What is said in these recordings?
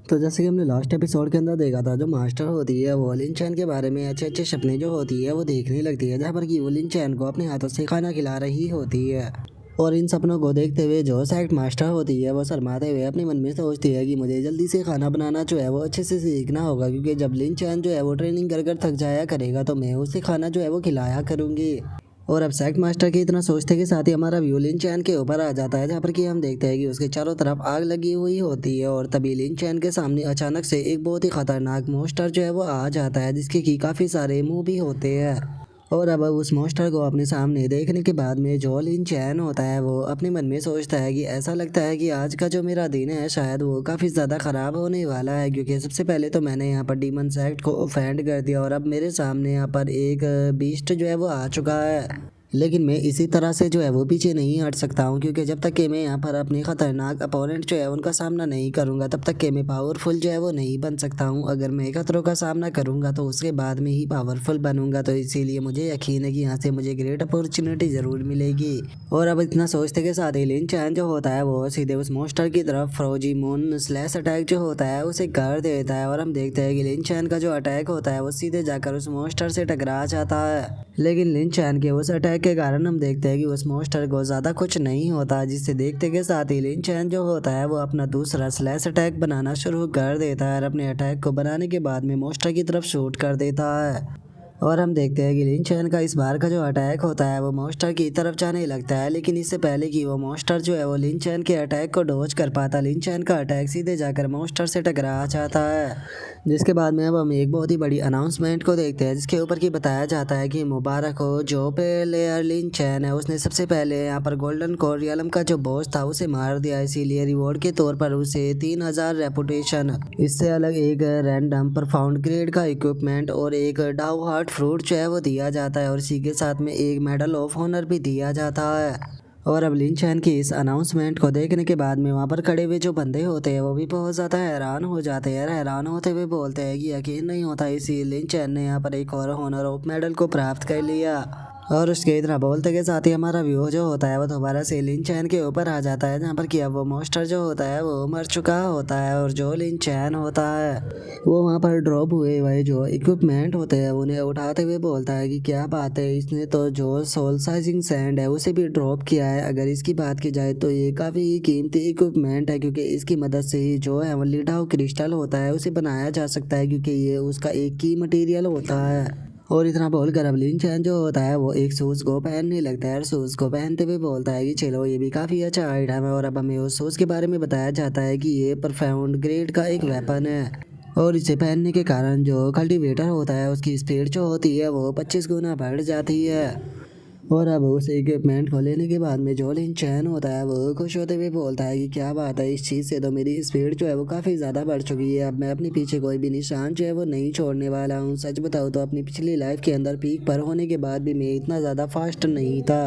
तो जैसे कि हमने लास्ट एपिसोड के अंदर देखा था, जो मास्टर होती है वो लिन चैन के बारे में अच्छे अच्छे सपने जो होती है वो देखने लगती है, जहाँ पर कि वो लिन चैन को अपने हाथों से खाना खिला रही होती है। और इन सपनों को देखते हुए जो सेक्ट मास्टर होती है वो शर्माते हुए अपने मन में सोचती है कि मुझे जल्दी से खाना बनाना जो है वो अच्छे से सीखना होगा, क्योंकि जब लिन चैन जो है वो ट्रेनिंग कर थक जाया करेगा तो मैं उसे खाना जो है वो खिलाया करूँगी। और अब सेक्ट मास्टर के इतना सोचते के साथ ही हमारा व्यू लिन चैन के ऊपर आ जाता है, जहाँ पर कि हम देखते हैं कि उसके चारों तरफ आग लगी हुई होती है। और तभी लिन चैन के सामने अचानक से एक बहुत ही खतरनाक मॉन्स्टर जो है वो आ जाता है, जिसके की काफ़ी सारे मुंह भी होते हैं। और अब उस मॉन्स्टर को अपने सामने देखने के बाद में जो लिन चैन होता है वो अपने मन में सोचता है कि ऐसा लगता है कि आज का जो मेरा दिन है शायद वो काफ़ी ज़्यादा ख़राब होने वाला है, क्योंकि सबसे पहले तो मैंने यहाँ पर डीमन सेक्ट को ऑफेंड कर दिया और अब मेरे सामने यहाँ पर एक बीस्ट जो है वो आ चुका है। लेकिन मैं इसी तरह से जो है वो पीछे नहीं हट सकता हूँ, क्योंकि जब तक कि मैं यहाँ पर अपने खतरनाक अपोनेंट जो है उनका सामना नहीं करूँगा तब तक कि मैं पावरफुल जो है वो नहीं बन सकता हूँ। अगर मैं खतरों का सामना करूँगा तो उसके बाद में ही पावरफुल बनूंगा, तो इसीलिए मुझे यकीन है कि यहाँ से मुझे ग्रेट अपॉर्चुनिटी ज़रूर मिलेगी। और अब इतना सोचते के साथ ही लिन चैन जो होता है वो सीधे उस मॉन्स्टर की तरफ फ्रोजी मून स्लैश अटैक जो होता है उसे कर देता है। और हम देखते हैं कि लिन चैन का जो अटैक होता है वो सीधे जाकर उस मॉन्स्टर से टकरा जाता है। लेकिन लिन चैन के उस अटैक के कारण हम देखते हैं कि उस मॉन्स्टर को ज़्यादा कुछ नहीं होता, जिससे देखते के साथ ही लिन चैन जो होता है वो अपना दूसरा स्लैश अटैक बनाना शुरू कर देता है और अपने अटैक को बनाने के बाद में मॉन्स्टर की तरफ शूट कर देता है। और हम देखते हैं कि लिन चैन का इस बार का जो अटैक होता है वो मॉन्स्टर की तरफ जाने लगता है, लेकिन इससे पहले कि वो मॉन्स्टर जो है वो लिन चैन के अटैक को डॉज कर पाता, लिन चैन का अटैक सीधे जाकर मॉन्स्टर से टकरा जाता है। जिसके बाद में अब हम एक बहुत ही बड़ी अनाउंसमेंट को देखते हैं, जिसके ऊपर की बताया जाता है कि मुबारक हो, जो प्लेयर लिन चैन है उसने सबसे पहले यहाँ पर गोल्डन कोर रियलम का जो बॉस था उसे मार दिया, इसीलिए रिवॉर्ड के तौर पर उसे 3000 रेपुटेशन, इससे अलग एक रैंडम परफाउंड ग्रेड का इक्विपमेंट और एक डाउ हार्ट फ्रूट जो है वो दिया जाता है, और इसी के साथ में एक मेडल ऑफ ऑनर भी दिया जाता है। और अब लिन चैन की इस अनाउंसमेंट को देखने के बाद में वहाँ पर खड़े हुए जो बंदे होते हैं वो भी बहुत ज़्यादा हैरान हो जाते हैं। हैरान होते हुए बोलते हैं कि यकीन नहीं होता इसी लिन चैन ने यहाँ पर एक और ऑनर ऑफ मेडल को प्राप्त कर लिया। और उसके इतना बोलते के साथ ही हमारा व्यू जो होता है वो दोबारा से लिन चैन के ऊपर आ जाता है, जहाँ पर कि अब वो मॉन्स्टर जो होता है वो मर चुका होता है और जो लिन चैन होता है वो वहाँ पर ड्रॉप हुए हुए जो इक्विपमेंट होते हैं उन्हें उठाते हुए बोलता है कि क्या बात है, इसने तो जो सोल साइजिंग सैंड है उसे भी ड्रॉप किया है। अगर इसकी बात की जाए तो ये काफ़ी कीमती इक्विपमेंट है, क्योंकि इसकी मदद से ही जो है लिडाओ क्रिस्टल होता है उसे बनाया जा सकता है, क्योंकि ये उसका एक की मटेरियल होता है। और इतना बोलकर अब लिन चैन जो होता है वो एक शूज़ को पहनने लगता है और शूज़ को पहनते हुए बोलता है कि चलो ये भी काफ़ी अच्छा आइटम है। और अब हमें उस शूज़ के बारे में बताया जाता है कि ये परफाउंड ग्रेड का एक वेपन है, और इसे पहनने के कारण जो कल्टीवेटर होता है उसकी स्पीड जो होती है वो 25 गुना बढ़ जाती है। और अब उस इक्विपमेंट को लेने के बाद में जो लिन चैन होता है वो खुश होते हुए बोलता है कि क्या बात है, इस चीज़ से तो मेरी स्पीड जो है वो काफ़ी ज़्यादा बढ़ चुकी है। अब मैं अपने पीछे कोई भी निशान जो है वो नहीं छोड़ने वाला हूँ। सच बताऊँ तो अपनी पिछली लाइफ के अंदर पीक पर होने के बाद भी मैं इतना ज़्यादा फास्ट नहीं था।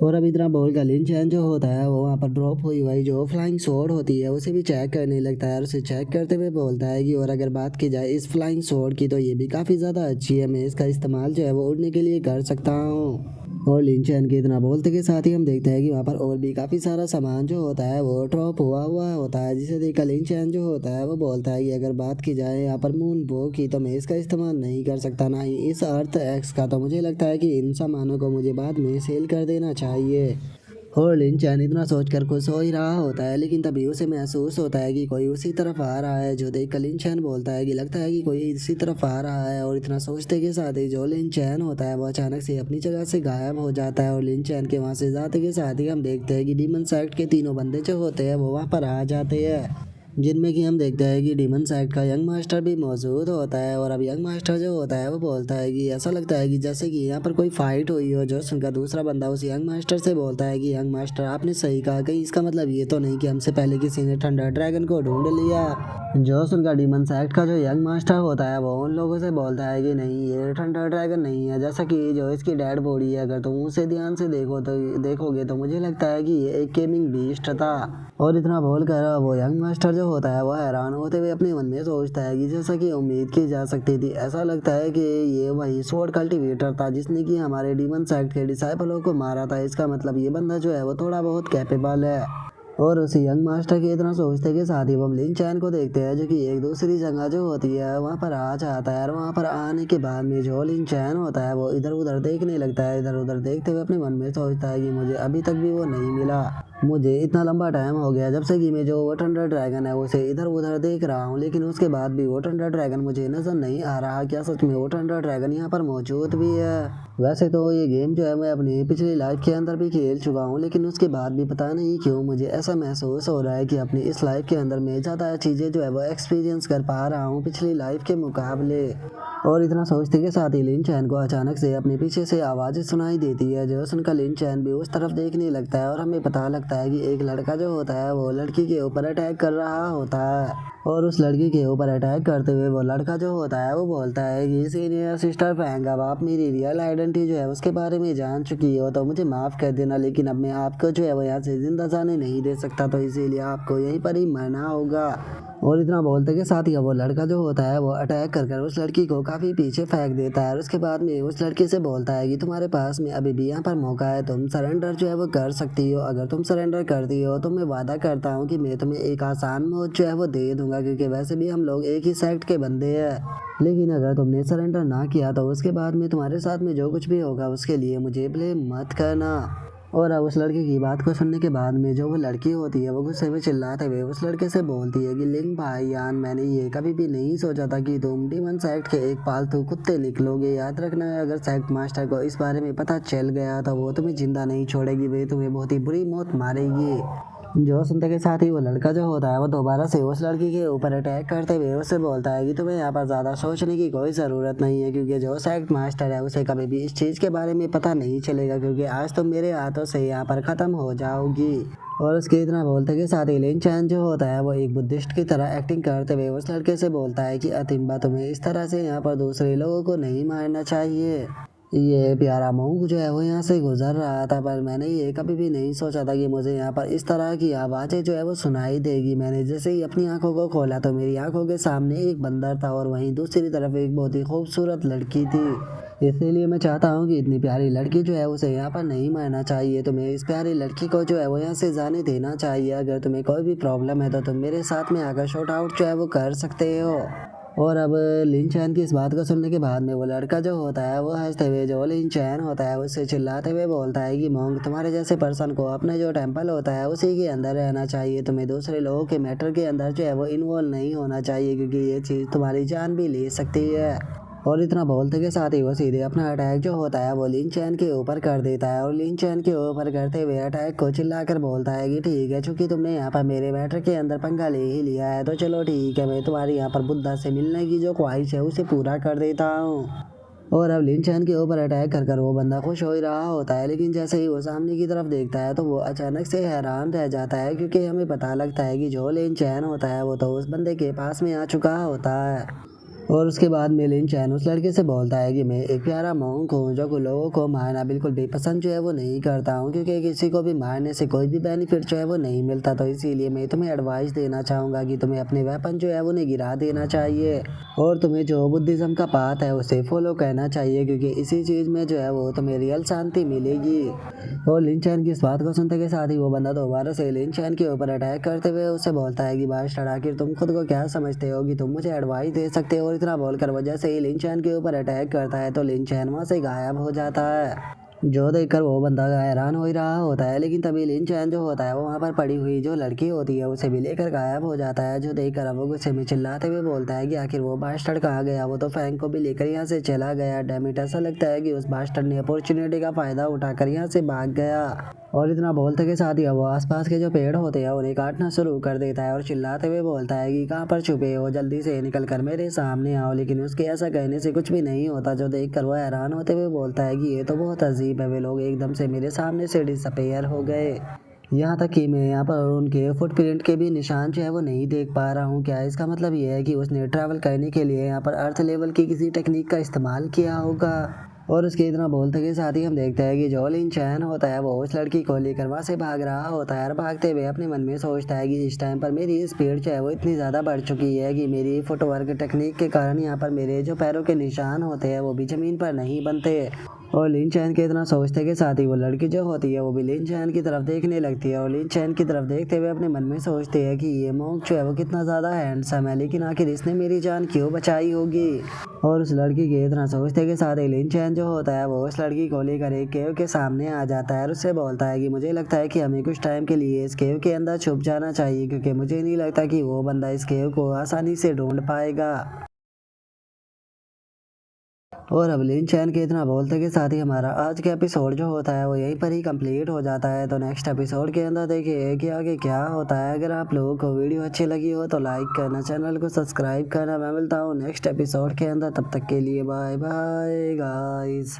और अब इतना बोल कर लिन चैन जो होता है वो वहाँ पर ड्रॉप हुई हुई जो फ्लाइंग स्वॉर्ड होती है उसे भी चेक करने लगता है और उसे चेक करते हुए बोलता है कि और अगर बात की जाए इस फ्लाइंग स्वॉर्ड की तो ये भी काफ़ी ज़्यादा अच्छी है, मैं इसका इस्तेमाल जो है वो उड़ने के लिए कर सकता हूँ। और लिन चैन के इतना बोलते के साथ ही हम देखते हैं कि वहाँ पर और भी काफ़ी सारा सामान जो होता है वो ड्रॉप हुआ हुआ होता है, जिसे देखकर लिन चैन जो होता है वो बोलता है कि अगर बात की जाए यहाँ पर मून बो की तो मैं इसका इस्तेमाल नहीं कर सकता, ना ही इस अर्थ एक्स का। तो मुझे लगता है कि इन सामानों को मुझे बाद में सेल कर देना चाहिए। और लिन चैन इतना सोचकर खुश हो ही रहा होता है, लेकिन तभी उसे महसूस होता है कि कोई उसी तरफ आ रहा है, जो देख कर लिन चैन बोलता है कि लगता है कि कोई इसी तरफ आ रहा है। और इतना सोचते के साथ ही जो लिन चैन होता है वो अचानक से अपनी जगह से गायब हो जाता है। और लिन चैन के वहाँ से जाते के साथ ही हम देखते हैं कि डीमन सेक्ट के तीनों बंदे जो होते हैं वो वहाँ पर आ जाते हैं, जिनमें कि हम देखते हैं कि डीमन साइड का यंग मास्टर भी मौजूद होता है। और अब यंग मास्टर जो होता है वो बोलता है कि ऐसा लगता है कि जैसे कि यहाँ पर कोई फाइट हुई हो। जो उनका दूसरा बंदा उस यंग मास्टर से बोलता है कि यंग मास्टर आपने सही कहा, कहीं इसका मतलब ये तो नहीं कि हमसे पहले किसी ने थंडर ड्रैगन को ढूंढ लिया। जो उनका डीमन साइड का जो यंग मास्टर होता है वो उन लोगों से बोलता है कि नहीं, ये थंडर ड्रैगन नहीं है, जैसा कि जो इसकी डेड बॉडी है अगर तुम उसे ध्यान से देखोगे तो मुझे लगता है कि ये एक गेमिंग बीस्ट था। और इतना बोलकर वो यंग मास्टर जो होता है वो हैरान होते हुए अपने मन में सोचता है कि जैसा कि उम्मीद की जा सकती थी, ऐसा लगता है कि ये वही स्वॉर्ड कल्टीवेटर था जिसने कि हमारे डीमन साइड के डिसाइपलों को मारा था। इसका मतलब ये बंदा जो है वो थोड़ा बहुत कैपेबल है। और उस यंग मास्टर की इतना सोचते के साथ ही वो लिन चैन को देखते हैं जो कि एक दूसरी जगह जो होती है वहाँ पर आ जाता है। और वहाँ पर आने के बाद में जो लिन चैन होता है वो इधर उधर देखने लगता है। इधर उधर देखते हुए अपने मन में सोचता है कि मुझे अभी तक भी वो नहीं मिला। मुझे इतना लंबा टाइम हो गया जब से कि मैं जो वो थंडर ड्रैगन है उसे इधर उधर देख रहा हूँ, लेकिन उसके बाद भी वो थंडर ड्रैगन मुझे नजर नहीं आ रहा। क्या सच में वो थंडर ड्रैगन यहाँ पर मौजूद भी है? वैसे तो ये गेम जो है मैं अपनी पिछली लाइफ के अंदर भी खेल चुका हूँ, लेकिन उसके बाद भी पता नहीं क्यों मुझे ऐसा महसूस हो रहा है कि अपनी इस लाइफ के अंदर मैं ज़्यादा चीज़ें जो है वो एक्सपीरियंस कर पा रहा हूँ पिछली लाइफ के मुकाबले। और इतना सोचते के साथ ही लिन चैन को अचानक से अपने पीछे से आवाज़ सुनाई देती है। जो सुनकर लिन चैन भी उस तरफ देखने लगता है और हमें पता लगता है कि एक लड़का जो होता है वो लड़की के ऊपर अटैक कर रहा होता है। और उस लड़की के ऊपर अटैक करते हुए वो लड़का जो होता है वो बोलता है कि सीनियर सिस्टर फैंग, अब आप मेरी रियल आइडेंटिटी जो है उसके बारे में जान चुकी हो तो मुझे माफ़ कर देना, लेकिन अब मैं आपको जो है वो यहाँ से जिंदा जाने नहीं दे सकता, तो इसीलिए आपको यहीं पर ही मरना होगा। और इतना बोलते के साथ ही वो लड़का जो होता है वो अटैक कर उस लड़की को काफ़ी पीछे फेंक देता है। और उसके बाद में उस लड़की से बोलता है कि तुम्हारे पास में अभी भी यहाँ पर मौका है, तुम सरेंडर जो है वो कर सकती हो। अगर तुम सरेंडर करती हो तो मैं वादा करता हूँ कि मैं तुम्हें एक आसान मौत जो है वो दे दूंगा, क्योंकि वैसे भी हम लोग एक ही सेक्ट के बंदे हैं। लेकिन अगर तुमने सरेंडर ना किया तो उसके बाद में तुम्हारे साथ में जो कुछ भी होगा उसके लिए मुझे ब्लेम मत करना। और अब उस लड़के की बात को सुनने के बाद में जो वो लड़की होती है वो गुस्से में चिल्लाते हुए उस लड़के से बोलती है कि लिंग भाई यान, मैंने ये कभी भी नहीं सोचा था कि तुम डीमन सेक्ट के एक पालतू कुत्ते निकलोगे। याद रखना, अगर सेक्ट मास्टर को इस बारे में पता चल गया तो वो तुम्हें जिंदा नहीं छोड़ेगी, वे तुम्हें बहुत ही बुरी मौत मारेगी। जो सुनते के साथ ही वो लड़का जो होता है वो दोबारा से उस लड़की के ऊपर अटैक करते हुए उससे बोलता है कि तुम्हें यहाँ पर ज़्यादा सोचने की कोई ज़रूरत नहीं है, क्योंकि जो सेक्ट मास्टर है उसे कभी भी इस चीज़ के बारे में पता नहीं चलेगा, क्योंकि आज तुम मेरे हाथों से यहाँ पर ख़त्म हो जाओगी। और उसके इतना बोलते के साथ ही लिन चैन जो होता है वो एक बुद्धिस्ट की तरह एक्टिंग करते हुए उस लड़के से बोलता है कि अतिम्बा, तुम्हें इस तरह से यहाँ पर दूसरे लोगों को नहीं मारना चाहिए। ये प्यारा मोंग जो है वो यहाँ से गुजर रहा था, पर मैंने ये कभी भी नहीं सोचा था कि मुझे यहाँ पर इस तरह की आवाज़ें जो है वो सुनाई देगी। मैंने जैसे ही अपनी आंखों को खोला तो मेरी आंखों के सामने एक बंदर था और वहीं दूसरी तरफ एक बहुत ही खूबसूरत लड़की थी। इसीलिए मैं चाहता हूँ कि इतनी प्यारी लड़की जो है उसे यहाँ पर नहीं मारना चाहिए। तुम्हें इस प्यारी लड़की को जो है वो यहाँ से जाने देना चाहिए। अगर तुम्हें कोई भी प्रॉब्लम है तो तुम मेरे साथ में आकर शॉर्ट आउट जो है वो कर सकते हो। और अब लिन चैन की इस बात को सुनने के बाद में वो लड़का जो होता है वो हंसते हुए जो लिन चैन होता है उससे चिल्लाते हुए बोलता है कि मोंग, तुम्हारे जैसे पर्सन को अपने जो टेंपल होता है उसी के अंदर रहना चाहिए। तुम्हें दूसरे लोगों के मैटर के अंदर जो है वो इन्वॉल्व नहीं होना चाहिए, क्योंकि ये चीज़ तुम्हारी जान भी ले सकती है। और इतना बोलते के साथ ही वो सीधे अपना अटैक जो होता है वो लिन चैन के ऊपर कर देता है। और लिन चैन के ऊपर करते हुए अटैक को चिल्लाकर बोलता है कि ठीक है, चूंकि तुमने यहाँ पर मेरे मैटर के अंदर पंगा ले ही लिया है तो चलो ठीक है, मैं तुम्हारी यहाँ पर बुद्धा से मिलने की जो ख्वाहिश है उसे पूरा कर देता हूँ। और अब लिन चैन के ऊपर अटैक कर वो बंदा खुश हो ही रहा होता है, लेकिन जैसे ही वो सामने की तरफ देखता है तो वो अचानक से हैरान रह जाता है, क्योंकि हमें पता लगता है कि जो लिन चैन होता है वो तो उस बंदे के पास में आ चुका होता है। और उसके बाद में लिन चैन उस लड़के से बोलता है कि मैं एक प्यारा मोंक हूँ जो लोगों को मारना बिल्कुल भी पसंद जो है वो नहीं करता हूँ, क्योंकि किसी को भी मारने से कोई भी बेनिफिट जो है वो नहीं मिलता। तो इसीलिए मैं तुम्हें एडवाइस देना चाहूँगा कि तुम्हें अपने वेपन जो है वो नहीं गिरा देना चाहिए और तुम्हें जो बुद्धिज़्म का पाथ है उसे फॉलो करना चाहिए, क्योंकि इसी चीज़ में जो है वो तुम्हें रियल शांति मिलेगी। और लिन चैन की इस बात को सुनते के साथ ही वो बंदा दोबारा से लिन चैन के ऊपर अटैक करते हुए उससे बोलता है कि बादशाह, आखिर तुम खुद को क्या समझते हो कि तुम मुझे एडवाइस दे सकते हो। इतना बोलकर वजह से ही लिन चैन के ऊपर अटैक करता है तो लिन चैन वहाँ से गायब हो जाता है। जो देखकर वो बंदा हैरान हो ही रहा होता है, लेकिन तभी लिन चैन जो होता है वो वहाँ पर पड़ी हुई जो लड़की होती है उसे भी लेकर गायब हो जाता है। जो देखकर अब वो गुस्से में चिल्लाते हुए बोलता है कि आखिर वो बास्टर्ड कहाँ गया, वो तो फैंग को भी लेकर यहाँ से चला गया। डैमिट, ऐसा लगता है कि उस बास्टर्ड ने अपॉर्चुनिटी का फायदा उठाकर यहाँ से भाग गया। और इतना बोलते के साथ ही वो आसपास के जो पेड़ होते हैं उन्हें काटना शुरू कर देता है और चिल्लाते हुए बोलता है कि कहाँ पर छुपे हो, जल्दी से निकल कर मेरे सामने आओ। लेकिन उसके ऐसा कहने से कुछ भी नहीं होता। जो देखकर वो हैरान होते हुए बोलता है कि ये तो बहुत अजीब है, वे लोग एकदम से मेरे सामने से डिसअपेयर हो गए। यहाँ तक कि मैं यहाँ पर उनके फुटप्रिंट के भी निशान जो है वो नहीं देख पा रहा हूँ। क्या इसका मतलब ये है कि उसने ट्रैवल करने के लिए यहाँ पर अर्थ लेवल की किसी टेक्निक का इस्तेमाल किया होगा। और उसके इतना बोलते के साथ ही हम देखते हैं कि जो लिन चैन होता है वो उस लड़की को लेकर वहाँ से भाग रहा होता है और भागते हुए अपने मन में सोचता है कि इस टाइम पर मेरी स्पीड जो है वो इतनी ज़्यादा बढ़ चुकी है कि मेरी फुटवर्क टेक्निक के कारण यहाँ पर मेरे जो पैरों के निशान होते हैं वो भी ज़मीन पर नहीं बनते। और लिन चैन के इतना सोचते के साथ ही वो लड़की जो होती है वो भी लिन चैन की तरफ देखने लगती है और लिन चैन की तरफ देखते हुए अपने मन में सोचती है कि ये मॉन्क जो है वो कितना ज़्यादा हैंडसम है, लेकिन आखिर इसने मेरी जान क्यों बचाई होगी। और उस लड़की के इतना सोचते के साथ ही लिन चैन जो होता है वो उस लड़की को लेकर एक केव के सामने आ जाता है और उससे बोलता है कि मुझे लगता है कि हमें कुछ टाइम के लिए इस केव के अंदर छुप जाना चाहिए, क्योंकि मुझे नहीं लगता कि वो बंदा इस केव को आसानी से ढूंढ पाएगा। और अब लिन चैन के इतना बोलते के साथ ही हमारा आज का एपिसोड जो होता है वो यहीं पर ही कंप्लीट हो जाता है। तो नेक्स्ट एपिसोड के अंदर देखिए कि आगे क्या होता है। अगर आप लोगों को वीडियो अच्छी लगी हो तो लाइक करना, चैनल को सब्सक्राइब करना। मैं मिलता हूँ नेक्स्ट एपिसोड के अंदर, तब तक के लिए बाय बाय गाइस।